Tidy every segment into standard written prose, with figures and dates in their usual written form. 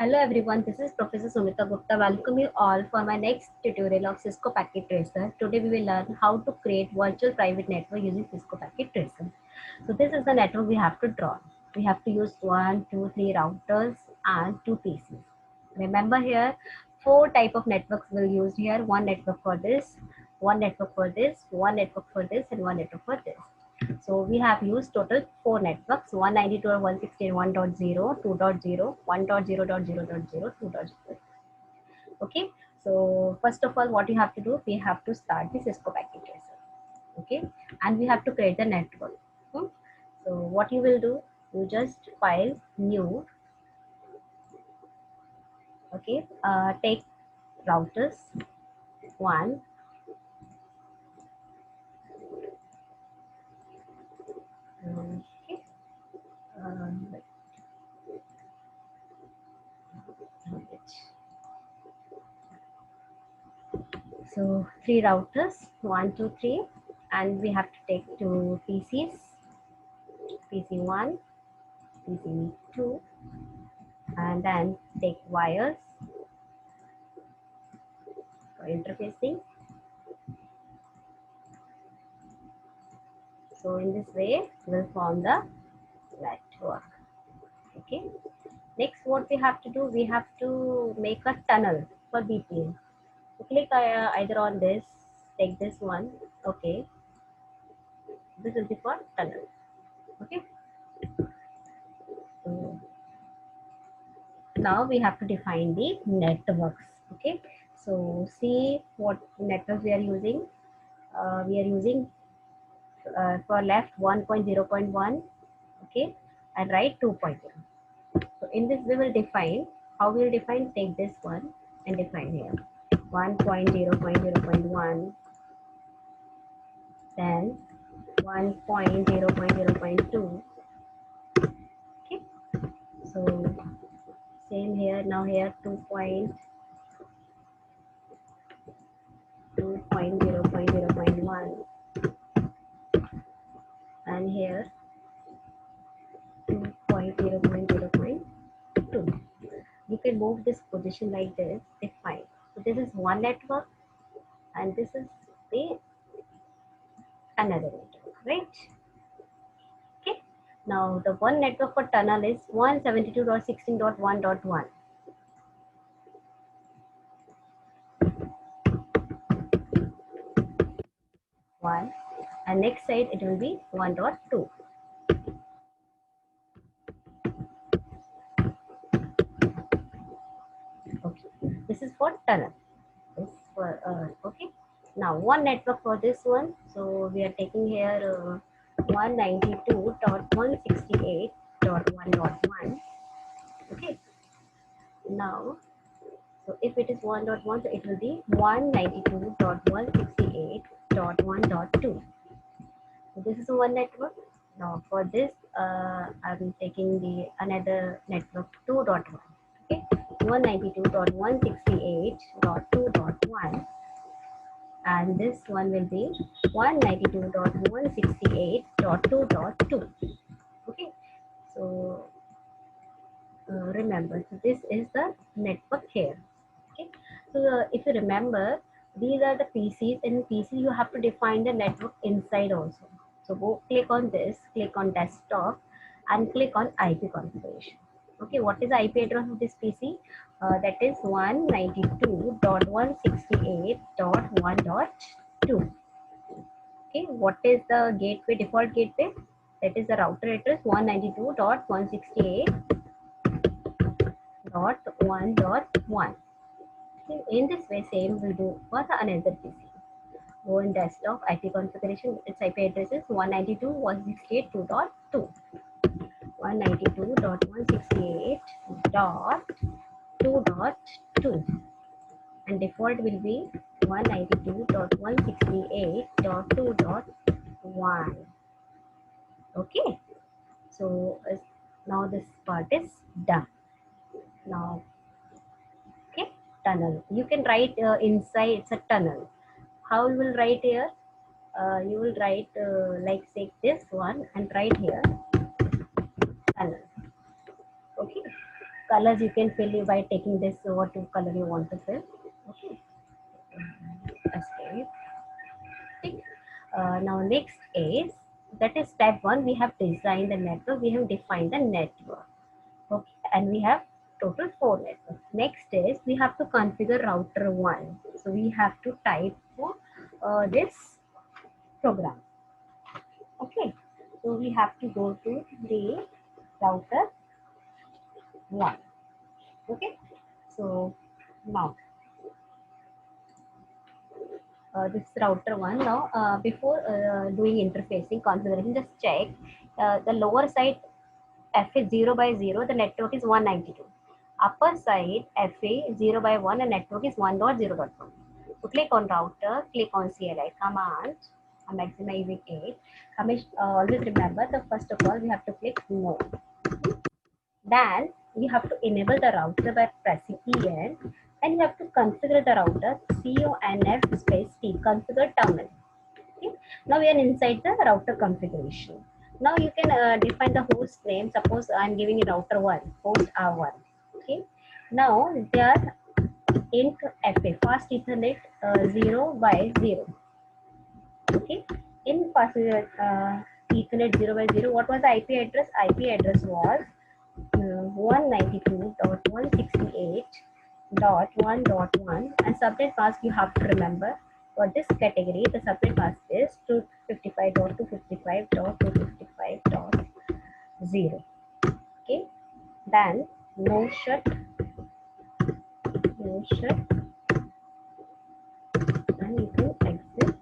Hello everyone, this is Professor Sumita Gupta. Welcome you all for my next tutorial of Cisco Packet Tracer. Today we will learn how to create virtual private network using Cisco Packet Tracer. So this is the network we have to draw. We have to use 1, 2, 3 routers and 2 PCs. Remember here, 4 type of networks will use here. One network for this, one network for this, one network for this, and one network for this. So we have used total 4 networks, 192.168.1.0, 2.0, 1.0.0.0, 2.0. Okay. So first of all, what you have to do, we have to start the Cisco packet tracer. Okay. And we have to create the network. So what you will do, you just file new. Okay. Take routers 1. Okay. Wait. So 3 routers, 1, 2, 3, and we have to take 2 PCs, PC1, PC2, and then take wires for interfacing. So in this way, we'll form the network. Okay. Next, what we have to do, we have to make a tunnel for BPN. So click either on this, take this one. Okay. This will be for tunnel. Okay. So now we have to define the networks. Okay. So see what networks we are using. We are using for left 1.0.1, okay, and right 2.0. So in this we will define, how we will define, take this one and define here 1.0.0.1, then 1.0.0.2. Okay, so same here. Now here 2.0.0.1, and here 2.0.0.2. You can move this position like this, it's fine. So this is one network and this is the another network, right? Okay. Now the one network for tunnel is 172.16.1.1. One, and next side it will be 1.2. Okay, this is for tunnel. This for okay. Now one network for this one. So we are taking here 192.168.1.1. Okay. Now, so if it is 1.1, so it will be 192.168.1.2. So this is one network. Now for this, I'm taking the another network 2.1. Okay, 192.168.2.1, and this one will be 192.168.2.2. Okay, so remember, so this is the network here. Okay, so if you remember, these are the PCs. In PC you have to define the network inside also. So go click on this, click on desktop, and click on IP configuration. Okay, what is the IP address of this PC? That is 192.168.1.2. Okay, what is the gateway, default gateway? That is the router address 192.168.1.1. In this way, same will do for the another PC. Go in desktop, IP configuration, its IP address is 192.168.2.2. 192.168.2.2, and default will be 192.168.2.1. Okay, so now this part is done. Now, okay, tunnel. You can write inside, it's a tunnel. How you will write here? You will write like say this one and write here tunnel. Okay, colors you can fill by taking this what color you want to fill. Okay, escape. Okay. Now next is, that is step 1. We have designed the network, we have defined the network. Okay, and we have total 4 networks. Next is we have to configure router 1. So we have to type this program. Okay, so we have to go to the router 1. Okay, so now this router 1. Now before doing interfacing configuration, just check the lower side FA 0 by 0, the network is 192. Upper side FA 0 by 1, the network is 1.0.1. So click on router, click on CLI command. I'm maximizing it. Always remember, the first of all we have to click no. Then you have to enable the router by pressing EN, and you have to configure the router CONF space T, configure terminal. Okay. Now we are inside the router configuration. Now you can define the host name. Suppose I'm giving it router 1, host R1. Okay. Now they are int FA, fast Ethernet 0 by 0. Okay. In fast Ethernet 0 by 0, what was the IP address? IP address was 192.168.1.1, and subnet mask you have to remember. For this category, the subnet mask is 255.255.255.0. Okay, then no shut, and you can exit.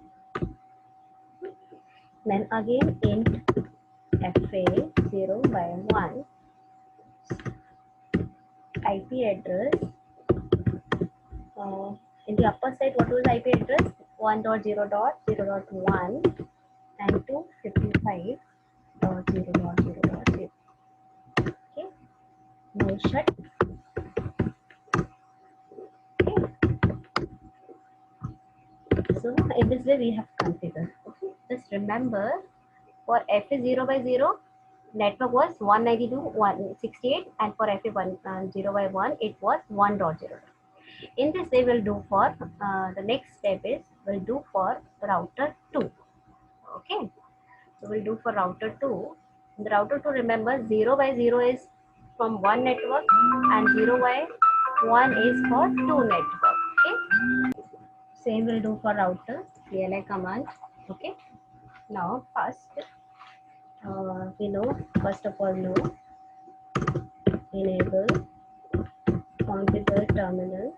Then again int FA 0 by 1, IP address. In the upper side, what was the IP address? 1.0.0.1 and 255.0.0.0. Okay, no shut. Okay, so in this way we have configured. Okay, just remember, for FA 0 by 0, network was 192.168, and for FA 0 by 1, it was 1.0. In this way we'll do for the next step is we'll do for router 2. Okay, so we'll do for router 2. In the router 2, remember 0 by 0 is from one network and 0 by 1 is for two network. Okay, same will do for router CLI command. Okay, now first we know, first of all, know enable configure terminal.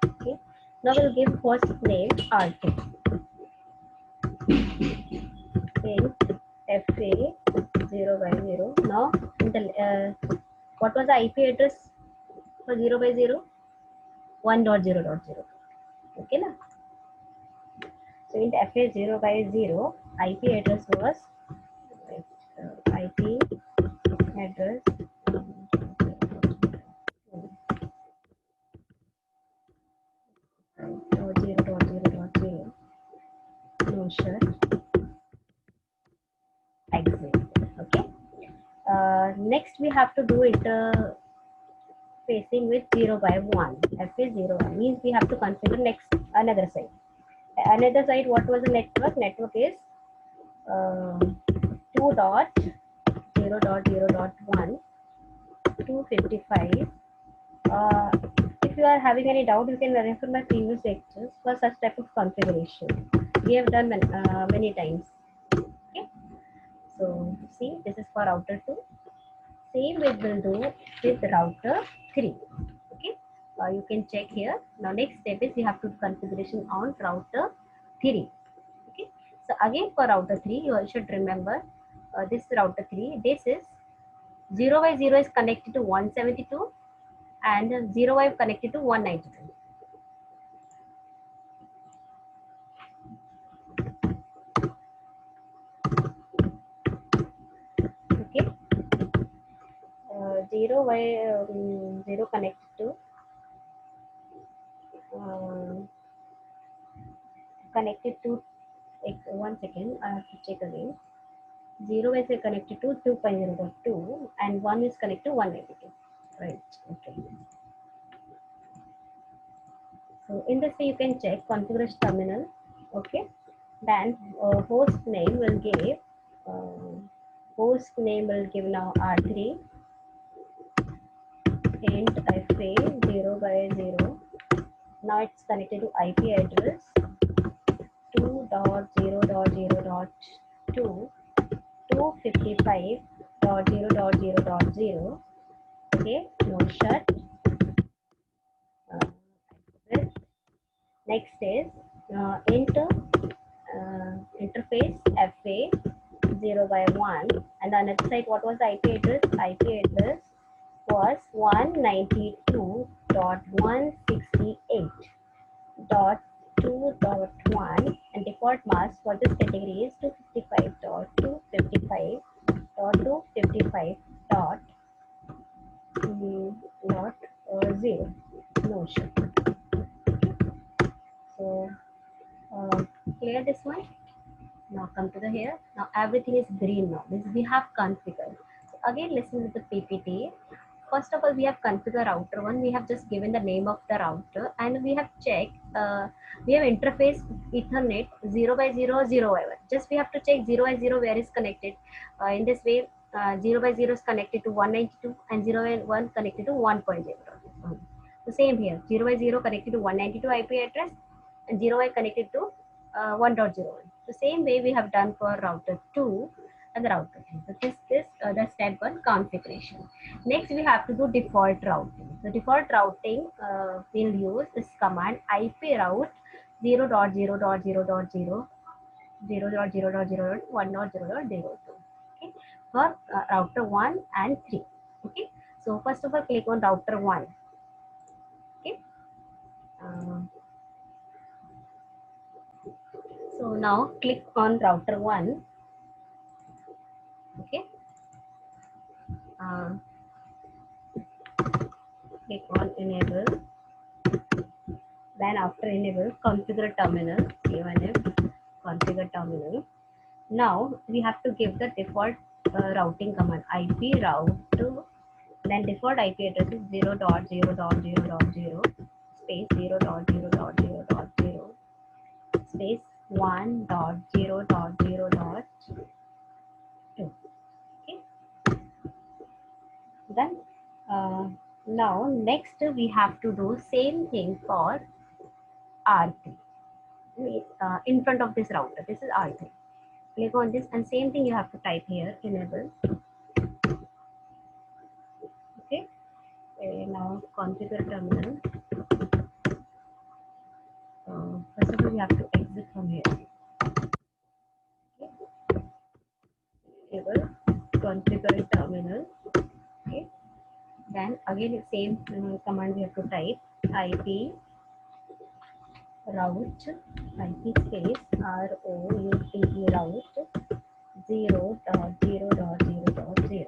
Okay, now we'll give host name RT in FA 0 by 0. Now in the what was the IP address for 0 by 0? 1.0.0. Okay, na? So in FA 0 by 0, IP address was IP address 0.0.0.0. No shut, exit. Okay. Next we have to do it facing with 0 by 1. FA 0 1 means we have to configure next another side. Another side, what was the network? Network is 2.0.0.1 255. If you are having any doubt, you can refer my previous lectures for such type of configuration. We have done many times. Okay, so see, this is for router 2. Same we will do with router 3. Okay, you can check here. Now next step is you have to do configuration on router 3. Okay, so again for router 3, you should remember this router 3. This is 0 by 0 is connected to 172 and 0 by connected to 192. Okay, 0 by 0 connected to one second, I have to check again. 0 is connected to 2.0.2 and 1 is connected to 192. Right. Okay. So in this way you can check configuration terminal. Okay. Then uh, host name will give now R3 int fa 0 by 0. Now it's connected to IP address 2.0.0.2 255.0.0.0. Okay, no shut. This. Next is interface FA 0 by 1, and the another side, what was the IP address? IP address was 192.168.2.1, and default mask for this category is 255.255.255 dot dot 0. No shut. So clear this one. Now come to the here. Now everything is green now. This we have configured. So again, listen to the PPT. First of all, we have configured router one. We have just given the name of the router, and we have checked. We have interface Ethernet 0 by 0, 0 by 1. Just we have to check 0 by 0 where is connected. In this way, 0 by 0 is connected to 192, and 0 by 1 connected to 1.0. The same here. 0 by 0 connected to 192 IP address, and 0 by connected to 1.01. The same way we have done for router 2 and the router 3. So this the step 1 configuration. Next we have to do default routing. The default routing we'll use this command IP route 0.0.0.0 0.0.0.1.0.02. Okay, for router 1 and 3. Okay, so first of all click on router 1. Okay, uh, so now click on router 1. Okay, uh, click on enable. Then after enable, configure terminal. Even if configure terminal. Now we have to give the default routing command IP route to, then default IP address is 0.0.0.0 space 0.0.0.0 space 1.0.0.2. Okay. Then now next we have to do same thing for R3 in front of this router. This is R3. Click on this, and same thing you have to type here, enable. Okay. Now configure terminal. First of all, we have to exit from here. Okay. Enable configure terminal. Okay. Then again same command we have to type IP route IP space route route 0.0.0.0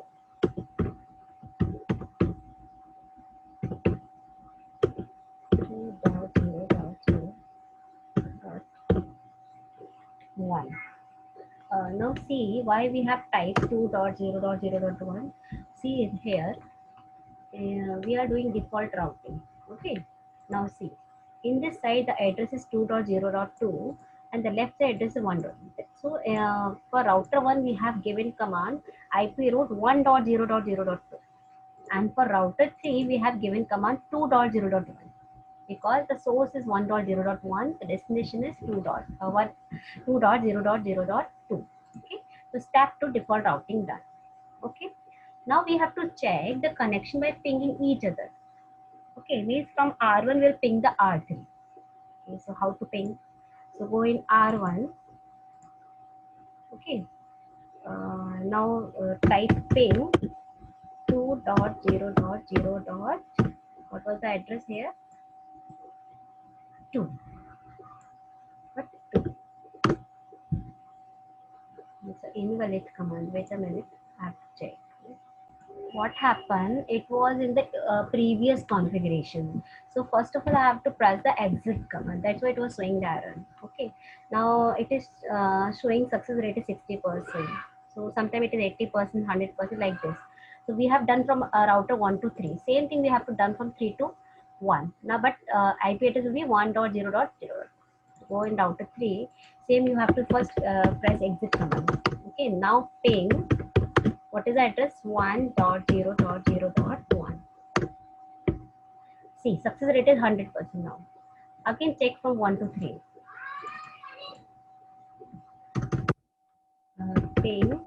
2.0.0.1. Now see why we have typed 2.0.0.1. See it here. We are doing default routing. Okay. Now see, in this side the address is 2.0.2 and the left side address is 1. So for router 1 we have given command IP route 1.0.0.2, and for router 3 we have given command 2.0.1, because the source is 1.0.1, the destination is 2.0.0.2. Okay, so step 2 default routing done. Okay, now we have to check the connection by pinging each other. Okay, means from R1 we'll ping the R3. Okay, so how to ping? So go in R1. Okay, now type ping 2.0.0. What was the address here? 2. What 2? It's an invalid command. Wait a minute, I have to check. What happened? It was in the previous configuration. So first of all, I have to press the exit command. That's why it was showing the error. Okay. Now it is showing success rate is 60%. So sometimes it is 80%, 100% like this. So we have done from router 1 to 3. Same thing we have to done from 3 to 1. Now, but IP address will be 1.0.0. Go in router 3. Same, you have to first press exit command. Okay, now ping. What is the address? 1.0.0.1. See, success rate is 100% now. Again, check from 1 to 3. Ping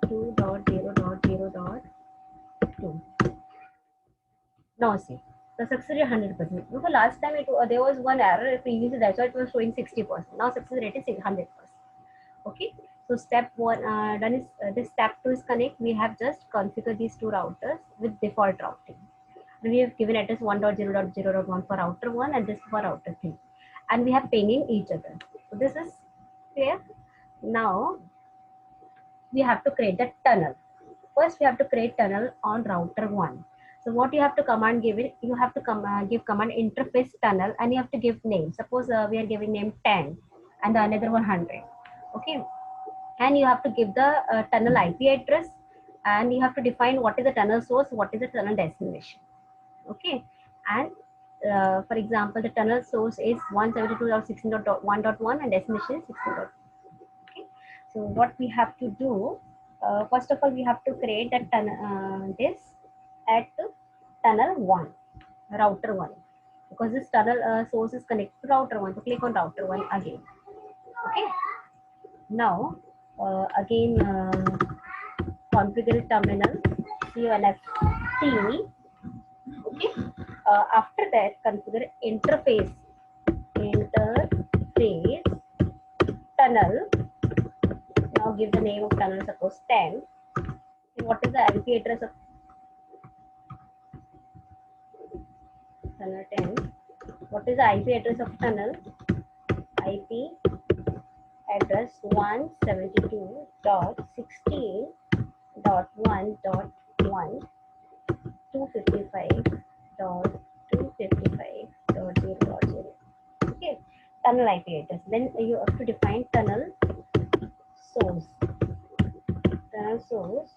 2.0.0.2. Now see, the success rate 100%. Because last time there was one error previously, that's why it was showing 60%. Now success rate is 100%. Okay, so step one done is this step two is connect. We have just configured these two routers with default routing. We have given address 1.0.0.1 for router 1 and this for router 3, and we have pinging each other. So this is clear. Now we have to create the tunnel. First, we have to create tunnel on router 1. So what you have to command give it, you have to give command interface tunnel, and you have to give name. Suppose we are giving name 10 and the another 100. Okay, and you have to give the tunnel IP address, and you have to define what is the tunnel source, what is the tunnel destination. Okay, and for example, the tunnel source is 172.16.1.1 and destination is 16. Okay, so what we have to do, first of all, we have to create that this at tunnel 1, router 1, because this tunnel source is connected to router 1. So click on router 1 again. Okay, now again configure terminal CLFT. Okay, after that configure interface tunnel. Now give the name of tunnel, suppose 10. And what is the IP address of tunnel 10? What is the IP address of tunnel? IP address 172.16.1.1 255.255.0.0. Okay, tunnel IP address. Then you have to define tunnel source. Tunnel source.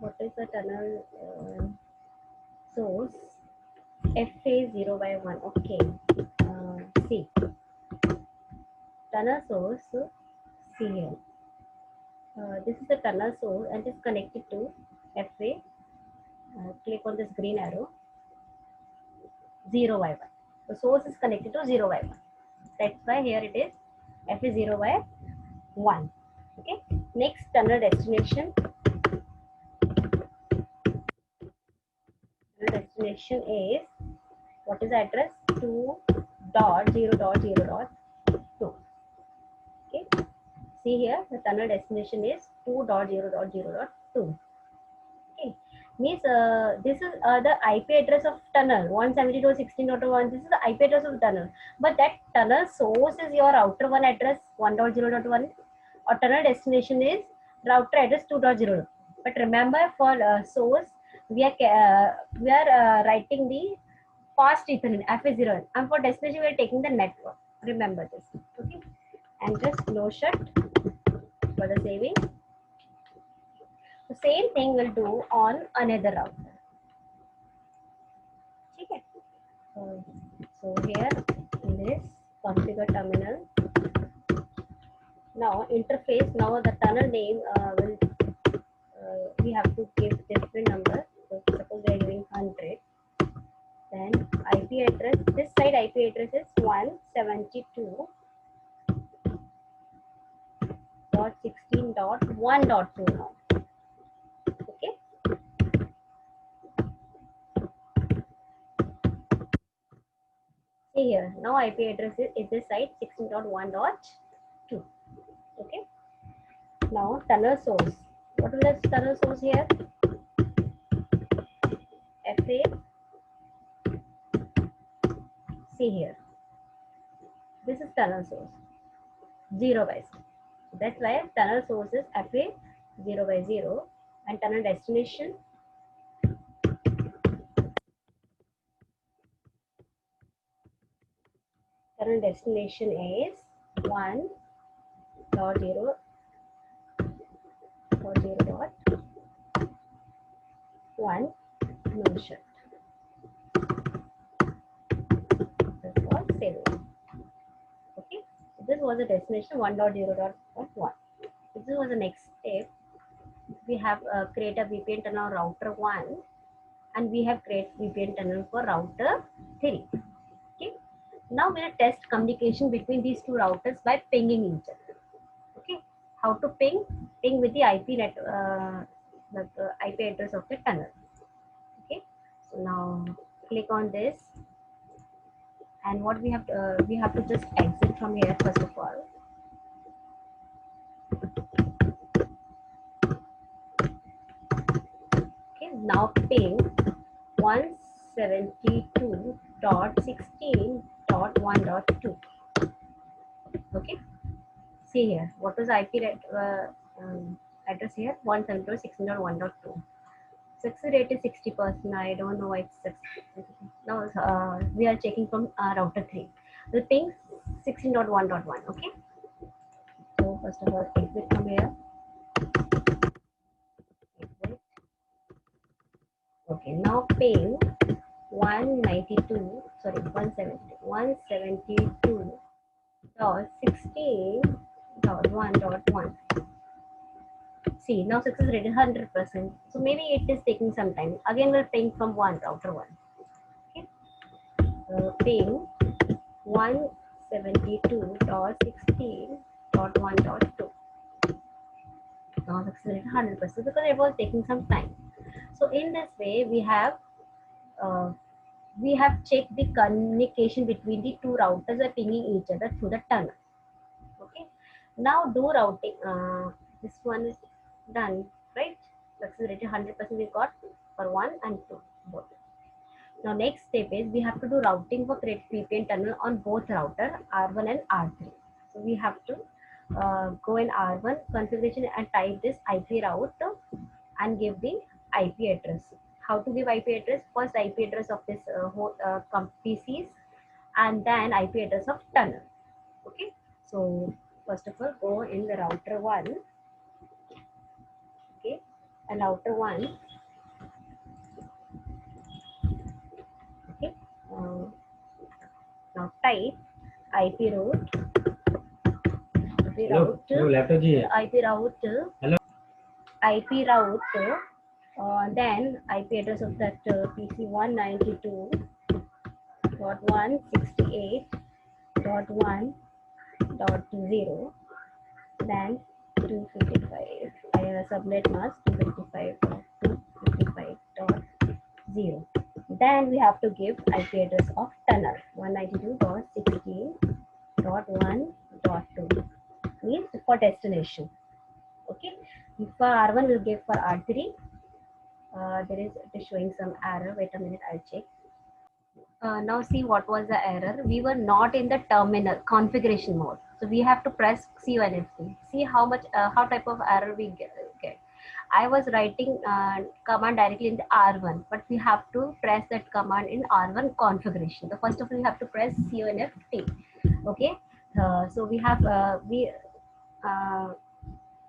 What is the tunnel source? FA0/1. Okay. See, tunnel source. See here. This is the tunnel source and it is connected to FA. Click on this green arrow. 0/1. The source is connected to 0/1. That's why here it is FA0/1. Okay. Next tunnel destination. Destination is, what is the address? 2.0.0.2. Okay. See here, the tunnel destination is 2.0.0.2. Okay. Means this is the IP address of tunnel 172.16.1. This is the IP address of tunnel, but that tunnel source is your router 1 address 1.0.1, or tunnel destination is router address 2.0. But remember, for source we are writing the fast Ethernet FA0, and for destination we are taking the network. Remember this. Okay, and just close shut for the saving. The same thing will do on another router. Okay. So here in this configure terminal. Now interface. Now the tunnel name will we have to give different number. So suppose we are giving 100. Then IP address. This side IP address is 172.16.1.2 now. Okay. See here, now IP address is this side 16.1.2. Okay. Now tunnel source. What is the tunnel source here? FA. See here. This is tunnel source 0/0. That's why tunnel source is FA 0/0, and tunnel destination is 1.0 1.0.1 notion. This was saving. Okay, so this was the destination 1.0.1. This was the next step. We have create a VPN tunnel router 1, and we have create VPN tunnel for router 3. Okay, now we'll test communication between these two routers by pinging each other. Okay, how to ping? Ping with the IP address of the tunnel. Okay, so now click on this, and what we have to just exit from here first of all. Okay, now ping 172.16.1.2. Okay, see here, what was IP address here? 172.16.1.2. Success rate is 60%. I don't know why it's 60%. Now we are checking from router 3. The ping 16.1.1. Okay, so first of all exit from here. Exit. Okay, now ping 192.16.1.1. See, now success rate is 100%. So maybe it is taking some time. Again, we'll ping from router 1. Okay, ping 172.16.1.2. Now success rate 100% because it was taking some time. So in this way, we have checked the communication between the two routers are pinging each other through the tunnel. Okay, now do routing. This one is done, right? Success rate 100% we got for 1 and 2 both. Now next step is we have to do routing for create VPN tunnel on both router R1 and R3. So we have to go in R1 configuration and type this IP route and give the IP address. How to give IP address? First IP address of this PCs, and then IP address of tunnel. Okay, so first of all go in the router 1. Okay, and router 1. Okay, now type IP route. IP route. Then IP address of that PC 192.168.1.0. Then 255. Subnet mask 255.255.0. Then we have to give IP address of tunnel 192.16.1.2 means for destination. Okay, for R1 we'll give for R3. It is showing some error. Wait a minute, I'll check. Now see what was the error. We were not in the terminal configuration mode, so we have to press CUNFC. See how type of error we get. I was writing command directly in the R1, but we have to press that command in R1 configuration. So first of all, we have to press CUNFT. Okay, so we have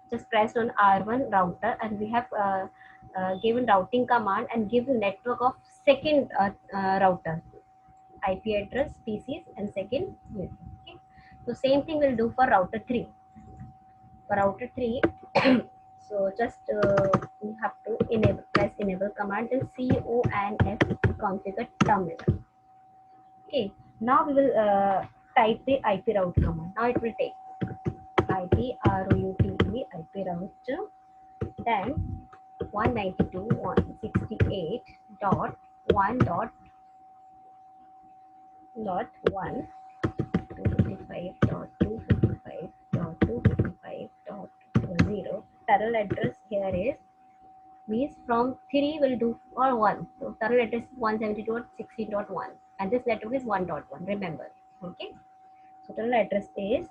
just pressed on R1 router, and we have given routing command and given network of second router, IP address, PCs, and second network. Okay, so same thing we'll do for router 3. For router 3, so just we have to press enable command and CONF configure terminal. Okay, now we will type the IP route command. Now it will take IP route, then 192.168.1.1 255.255.255.0. Tunnel address here is means from 3 will do for 1. So tunnel address is 172.16.1 and this network is 1.1. Remember. Okay. So tunnel address is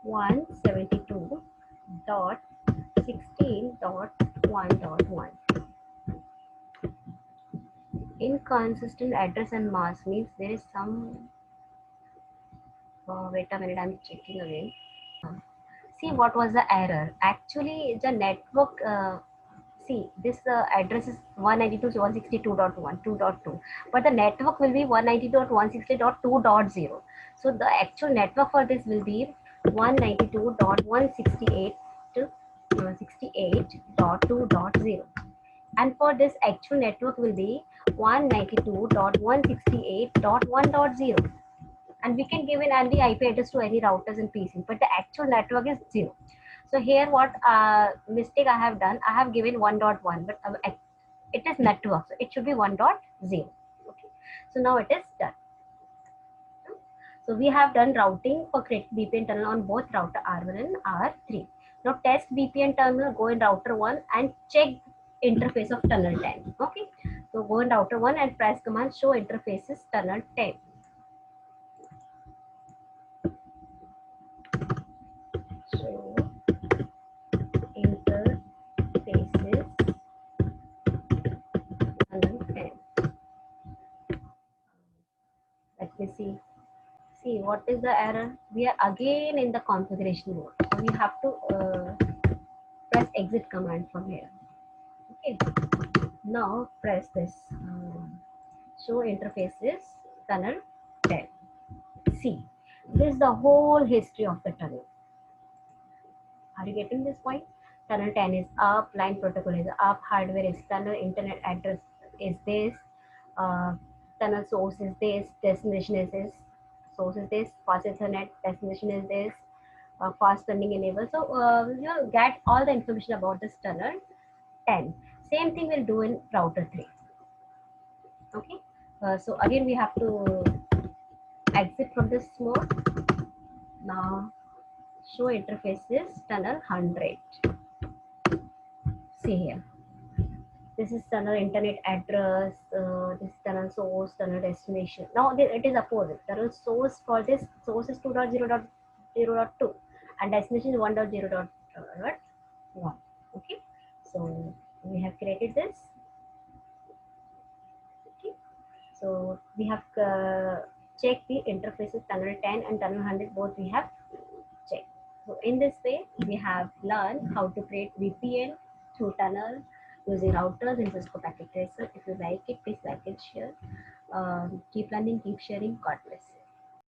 172.16.1.1. Inconsistent address and mask means there is some. Wait a minute, I'm checking again. see what was the error. Actually, the network, see this address is 192.162.1.2.2, but the network will be 192.168.2.0. So the actual network for this will be 192.168 to 68.2.0, and for this actual network will be 192.168.1.0. And we can give an any IP address to any routers and PC, but the actual network is 0. So here what mistake I have done, I have given 1.1, but it is network, so it should be 1.0. Okay, so now it is done. So we have done routing for create VPN tunnel on both router R1 and R3. Now test VPN terminal, go in router 1 and check interface of tunnel 10. Okay, so go in router 1 and press command show interfaces tunnel 10. Show interfaces tunnel 10. Let me see. See what is the error. We are again in the configuration mode. So we have to press exit command from here. Okay. Now press this show interfaces tunnel 10. See, this is the whole history of the tunnel. Are you getting this point? Tunnel 10 is up, line protocol is up, hardware is tunnel, internet address is this, uh, tunnel source is this, destination is this, source is this, fast Ethernet, destination is this, fast sending enable. So you get all the information about this tunnel 10. Same thing we'll do in router 3. Okay. So again we have to exit from this mode. Now show interfaces tunnel 100. See here. This is tunnel internet address, this is tunnel source, tunnel destination. Now it is opposite. Tunnel source for this source is 2.0.0.2 and destination is 1.0.1. Okay, so we have created this. Okay, so we have checked the interfaces tunnel 10 and tunnel 100, both we have checked. So in this way, we have learned how to create VPN through tunnel using routers in Cisco Packet Tracer. If you like it, please like and share. Keep learning, keep sharing. God bless.